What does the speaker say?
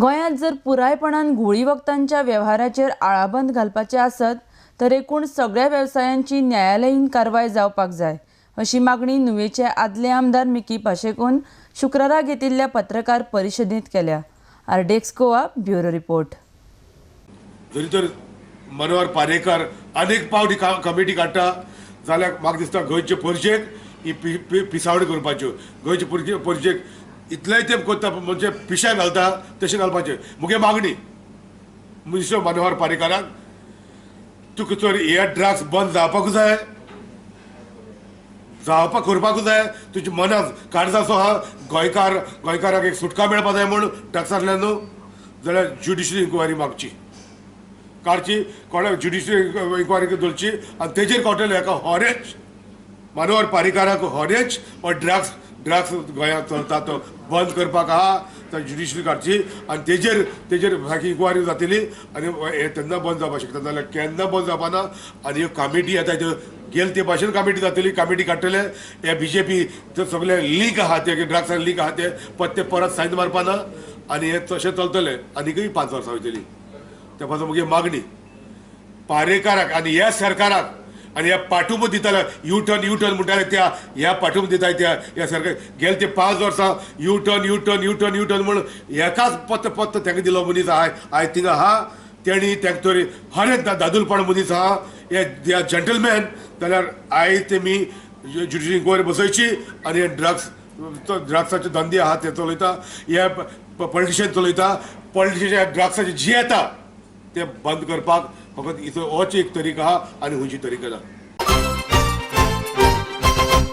गोंयांत जर पुरायपणान घुळी वखदांच्या वेव्हाराचेर आळाबंद घालपाचें आसत तर एकूण सगळ्या वेवसायांची न्यायालयीन कारवाय जावपाक जाय अशी मागणी नुवेचे आदले आमदार मिकी पाशेकोन शुक्रारा घेतिल्ल्या पत्रकार परिशदेंत केल्या। आरडेक्स गोवा ब्युरो रिपोर्ट। जरी तर मनोहर पारेकर अनेक पावटी कमिटी काडटा जाल्यार म्हाका दिसता गोंयचे परिचेक ही पिसावणी करपाच्यो, गोंयचे परिचेक इतलेय तेंप करता म्हणजे पिश्यान घालता तशें घालपाचें मुगे मागणी मिनिस्टर मनोहर पारेकराक तुका तर हे ड्रग्स बंद जावपाकूच जाय, करपाकूच जाय। तुज्या मनांत काळजाचो आहा गोंयकाराक एक सुटका मेळपा जाय म्हूण ड्रग्सांतल्यान न्हू जाल्यार ज्युडिशियल इन्क्वायरी मागची काडची, कोणा ज्युडिशियल इन्क्वायरी दवरची आनी तेजेर कोटेल हेका हॉरेज मनोहर पारेकराक हॉरेज और ड्रग्स गोंयांत चलता तो बंद करपाक आहा तर ज्युडिशियल काडची आनी तेजेर सारकी इन्क्वायरी जातली आनी हे तेन्ना बंद जावपाक शकता, नाजाल्यार केन्ना बंद जावपाना। आनी ह्यो कमिटी येता त्यो गेल ते भाशेन कमिटी जातली, कमिटी काडटले हे बीजेपी सगळे लिंक आहा ते ड्रग्सान लिंक आहा ते परत सायन मारपाना आनी हे तशें चलतले आनीकय 5 वर्सां वयतली। त्या पासून मुगे मागणी पारेकराक आनी ह्या सरकाराक आनी ह्या पाठुंबो दिताले यू टर्न म्हणटाले त्या ह्या पाठुंबो दिताय त्या ह्या सरकार गेले ते 5 वर्सां यू टर्न म्हूण एकाच पत्त तांकां दिलो मनीस आय थिंक आहा तेणी तांकां तरी हर एक दादूलपण मनीस आहा हे जंटलमॅन जाल्यार आयज तेमी ज्युडिशियल इन्क्वायरी बसयची आनी ड्रग्साचे धंदे आहा ते चलयता, हे पॉलिटिशियन चलयता, पॉलिटिशियन ड्रग्साचे जी येता ते बंद करपाक फकत होच एक तरीका आहा आनी खंयची तरीका ना।